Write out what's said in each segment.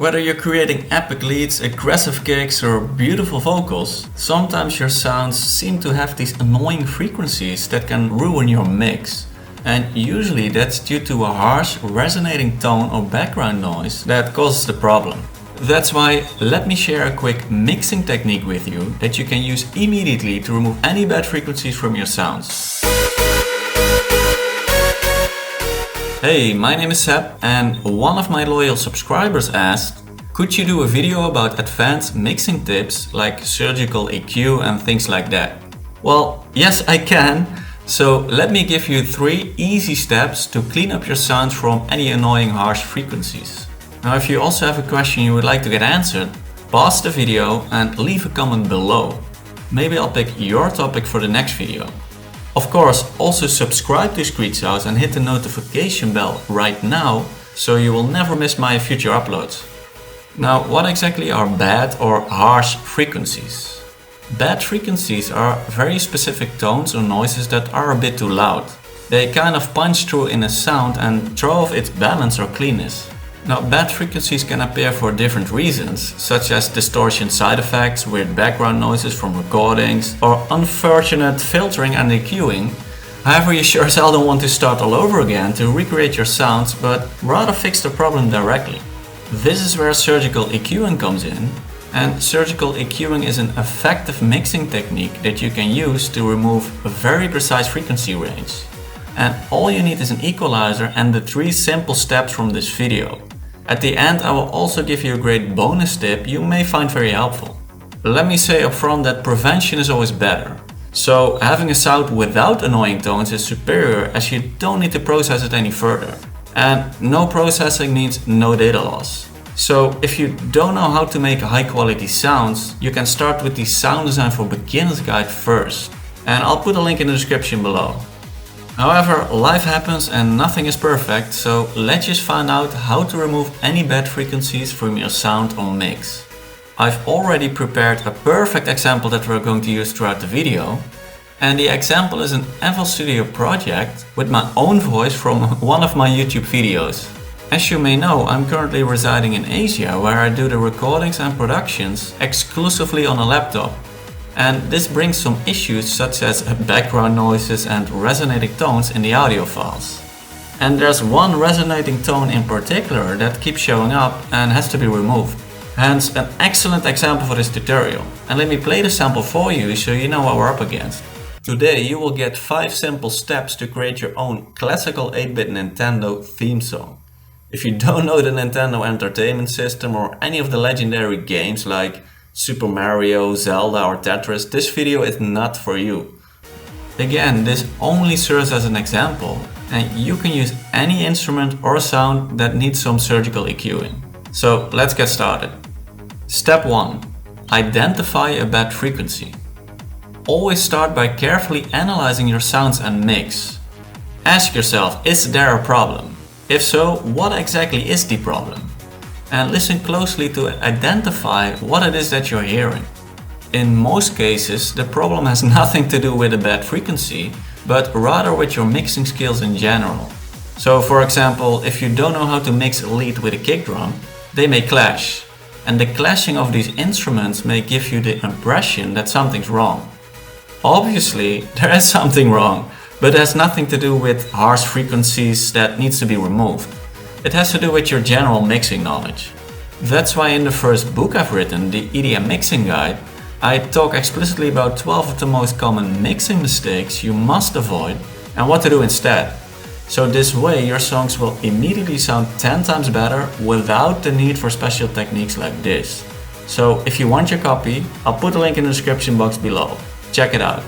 Whether you're creating epic leads, aggressive kicks or beautiful vocals, sometimes your sounds seem to have these annoying frequencies that can ruin your mix. And usually that's due to a harsh, resonating tone or background noise that causes the problem. That's why let me share a quick mixing technique with you that you can use immediately to remove any bad frequencies from your sounds. Hey, my name is Seb and one of my loyal subscribers asked, could you do a video about advanced mixing tips like surgical EQ and things like that? Well, yes I can. So let me give you 3 easy steps to clean up your sounds from any annoying harsh frequencies. Now if you also have a question you would like to get answered, pause the video and leave a comment below. Maybe I'll pick your topic for the next video. Of course, also subscribe to Screech House and hit the notification bell right now so you will never miss my future uploads. Now, what exactly are bad or harsh frequencies? Bad frequencies are very specific tones or noises that are a bit too loud. They kind of punch through in a sound and throw off its balance or cleanness. Now, bad frequencies can appear for different reasons, such as distortion side effects, weird background noises from recordings, or unfortunate filtering and EQing. However, you sure as hell don't want to start all over again to recreate your sounds, but rather fix the problem directly. This is where surgical EQing comes in, and surgical EQing is an effective mixing technique that you can use to remove a very precise frequency range. And all you need is an equalizer and the 3 simple steps from this video. At the end I will also give you a great bonus tip you may find very helpful. Let me say upfront that prevention is always better. So having a sound without annoying tones is superior as you don't need to process it any further. And no processing means no data loss. So if you don't know how to make high quality sounds, you can start with the Sound Design for Beginners guide first. And I'll put a link in the description below. However, life happens and nothing is perfect, so let's just find out how to remove any bad frequencies from your sound or mix. I've already prepared a perfect example that we're going to use throughout the video. And the example is an FL Studio project with my own voice from one of my YouTube videos. As you may know, I'm currently residing in Asia where I do the recordings and productions exclusively on a laptop. And this brings some issues such as background noises and resonating tones in the audio files. And there's one resonating tone in particular that keeps showing up and has to be removed. Hence an excellent example for this tutorial. And let me play the sample for you so you know what we're up against. Today you will get 5 simple steps to create your own classical 8-bit Nintendo theme song. If you don't know the Nintendo Entertainment System or any of the legendary games like Super Mario, Zelda or Tetris, this video is not for you. Again, this only serves as an example and you can use any instrument or sound that needs some surgical EQing. So let's get started. Step 1. Identify a bad frequency. Always start by carefully analyzing your sounds and mix. Ask yourself, is there a problem? If so, what exactly is the problem? And listen closely to identify what it is that you're hearing. In most cases, the problem has nothing to do with a bad frequency, but rather with your mixing skills in general. So for example, if you don't know how to mix a lead with a kick drum, they may clash. And the clashing of these instruments may give you the impression that something's wrong. Obviously, there is something wrong, but it has nothing to do with harsh frequencies that needs to be removed. It has to do with your general mixing knowledge. That's why in the first book I've written, the EDM Mixing Guide, I talk explicitly about 12 of the most common mixing mistakes you must avoid and what to do instead. So this way your songs will immediately sound 10 times better without the need for special techniques like this. So if you want your copy, I'll put a link in the description box below. Check it out.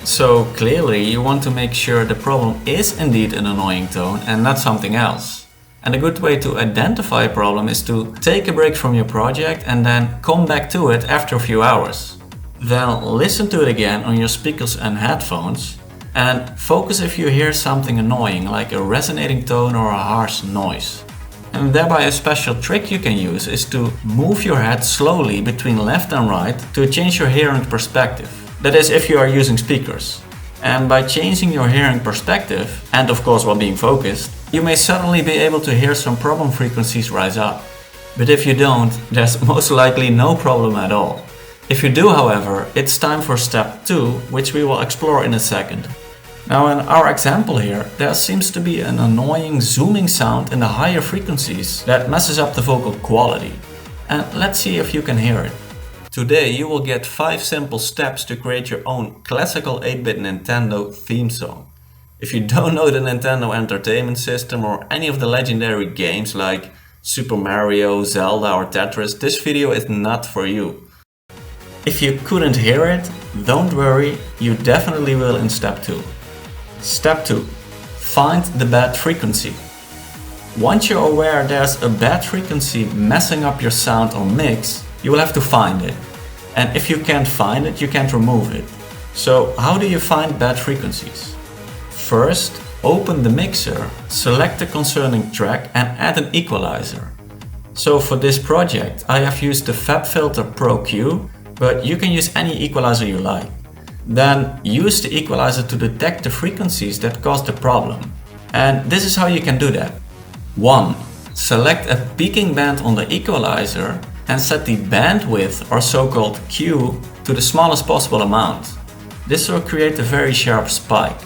So clearly you want to make sure the problem is indeed an annoying tone and not something else. And a good way to identify a problem is to take a break from your project and then come back to it after a few hours. Then listen to it again on your speakers and headphones and focus if you hear something annoying like a resonating tone or a harsh noise. And thereby a special trick you can use is to move your head slowly between left and right to change your hearing perspective. That is if you are using speakers. And by changing your hearing perspective, and of course while being focused, you may suddenly be able to hear some problem frequencies rise up. But if you don't, there's most likely no problem at all. If you do, however, it's time for step 2, which we will explore in a second. Now in our example here, there seems to be an annoying zooming sound in the higher frequencies that messes up the vocal quality. And let's see if you can hear it. Today you will get 5 simple steps to create your own classical 8-bit Nintendo theme song. If you don't know the Nintendo Entertainment System or any of the legendary games like Super Mario, Zelda or Tetris, this video is not for you. If you couldn't hear it, don't worry, you definitely will in step 2. Step 2. Find the bad frequency. Once you're aware there's a bad frequency messing up your sound or mix, you will have to find it. And if you can't find it, you can't remove it. So how do you find bad frequencies? First, open the mixer, select the concerning track and add an equalizer. So for this project I have used the FabFilter Pro Q, but you can use any equalizer you like. Then use the equalizer to detect the frequencies that cause the problem. And this is how you can do that. 1. Select a peaking band on the equalizer and set the bandwidth, or so-called Q, to the smallest possible amount. This will create a very sharp spike.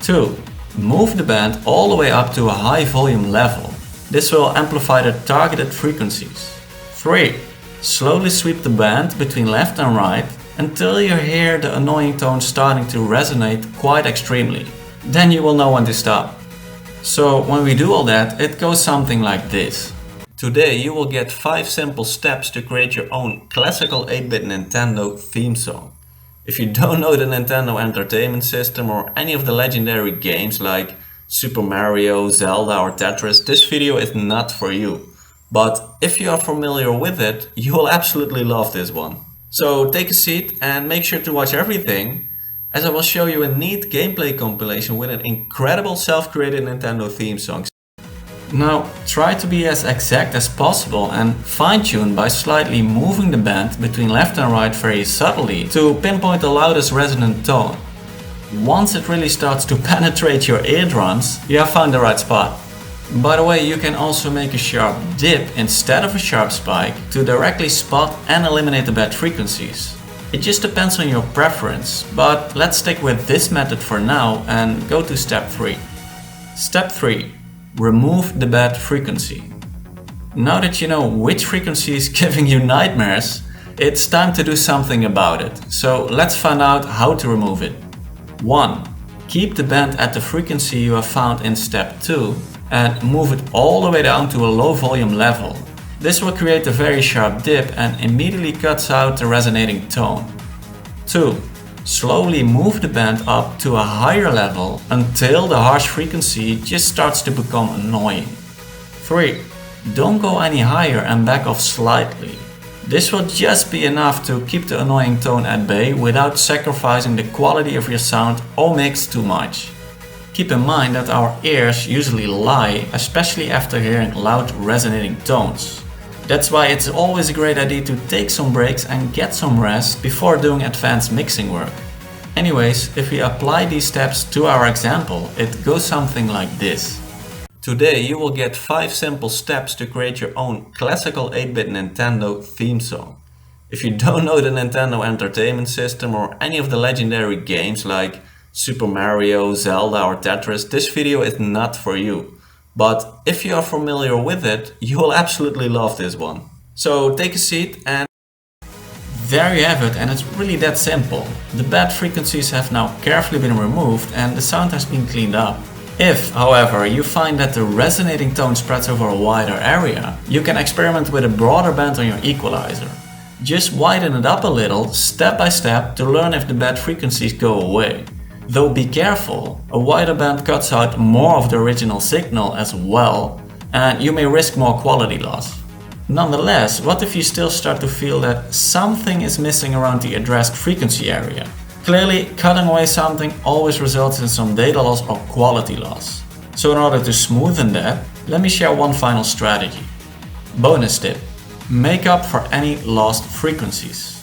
2. Move the band all the way up to a high volume level. This will amplify the targeted frequencies. 3. Slowly sweep the band between left and right until you hear the annoying tone starting to resonate quite extremely. Then you will know when to stop. So when we do all that, it goes something like this. Today you will get 5 simple steps to create your own classical 8-bit Nintendo theme song. If you don't know the Nintendo Entertainment System or any of the legendary games like Super Mario, Zelda or Tetris, this video is not for you. But if you are familiar with it, you will absolutely love this one. So take a seat and make sure to watch everything, as I will show you a neat gameplay compilation with an incredible self-created Nintendo theme song. Now try to be as exact as possible and fine-tune by slightly moving the band between left and right very subtly to pinpoint the loudest resonant tone. Once it really starts to penetrate your eardrums, you have found the right spot. By the way, you can also make a sharp dip instead of a sharp spike to directly spot and eliminate the bad frequencies. It just depends on your preference, but let's stick with this method for now and go to step 3. Step 3. Remove the bad frequency. Now that you know which frequency is giving you nightmares, it's time to do something about it. So let's find out how to remove it. 1. Keep the band at the frequency you have found in step 2 and move it all the way down to a low volume level. This will create a very sharp dip and immediately cuts out the resonating tone. 2. Slowly move the band up to a higher level until the harsh frequency just starts to become annoying. 3. Don't go any higher and back off slightly. This will just be enough to keep the annoying tone at bay without sacrificing the quality of your sound or mix too much. Keep in mind that our ears usually lie, especially after hearing loud resonating tones. That's why it's always a great idea to take some breaks and get some rest before doing advanced mixing work. Anyways, if we apply these steps to our example, it goes something like this. Today you will get 5 simple steps to create your own classical 8-bit Nintendo theme song. If you don't know the Nintendo Entertainment System or any of the legendary games like Super Mario, Zelda or Tetris, this video is not for you. But if you are familiar with it, you will absolutely love this one. So take a seat and there you have it, and it's really that simple. The bad frequencies have now carefully been removed and the sound has been cleaned up. If, however, you find that the resonating tone spreads over a wider area, you can experiment with a broader band on your equalizer. Just widen it up a little, step by step, to learn if the bad frequencies go away. Though be careful, a wider band cuts out more of the original signal as well, and you may risk more quality loss. Nonetheless, what if you still start to feel that something is missing around the addressed frequency area? Clearly, cutting away something always results in some data loss or quality loss. So in order to smoothen that, let me share one final strategy. Bonus tip: make up for any lost frequencies.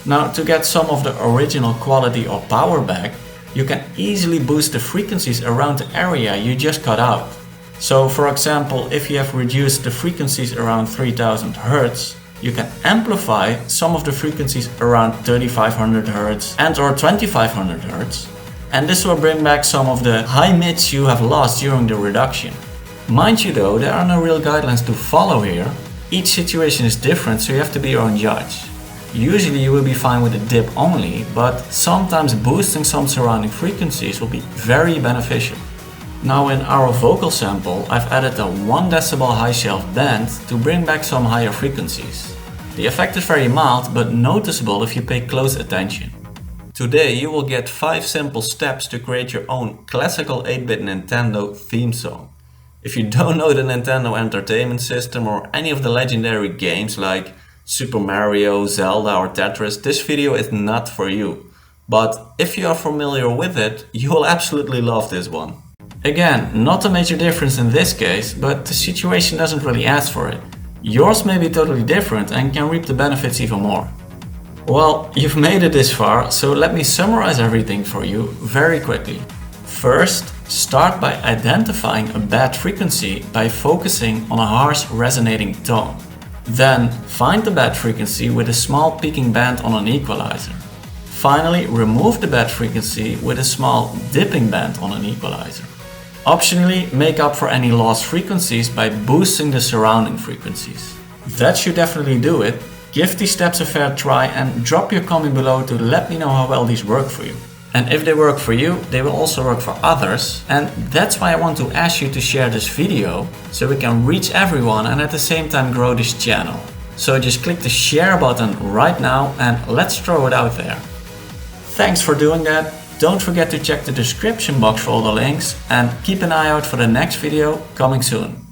Now, to get some of the original quality or power back, you can easily boost the frequencies around the area you just cut out. So for example, if you have reduced the frequencies around 3000 Hz, you can amplify some of the frequencies around 3500 Hz and or 2500 Hz, and this will bring back some of the high mids you have lost during the reduction. Mind you though, there are no real guidelines to follow here. Each situation is different, so you have to be your own judge. Usually you will be fine with a dip only, but sometimes boosting some surrounding frequencies will be very beneficial. Now in our vocal sample, I've added a 1 dB high shelf band to bring back some higher frequencies. The effect is very mild, but noticeable if you pay close attention. Today you will get 5 simple steps to create your own classical 8-bit Nintendo theme song. If you don't know the Nintendo Entertainment System or any of the legendary games like Super Mario, Zelda or Tetris, this video is not for you. But if you are familiar with it, you will absolutely love this one. Again, not a major difference in this case, but the situation doesn't really ask for it. Yours may be totally different and can reap the benefits even more. Well, you've made it this far, so let me summarize everything for you very quickly. First, start by identifying a bad frequency by focusing on a harsh resonating tone. Then, find the bad frequency with a small peaking band on an equalizer. Finally, remove the bad frequency with a small dipping band on an equalizer. Optionally, make up for any lost frequencies by boosting the surrounding frequencies. That should definitely do it. Give these steps a fair try and drop your comment below to let me know how well these work for you. And if they work for you, they will also work for others. And that's why I want to ask you to share this video so we can reach everyone and at the same time grow this channel. So just click the share button right now and let's throw it out there. Thanks for doing that. Don't forget to check the description box for all the links and keep an eye out for the next video coming soon.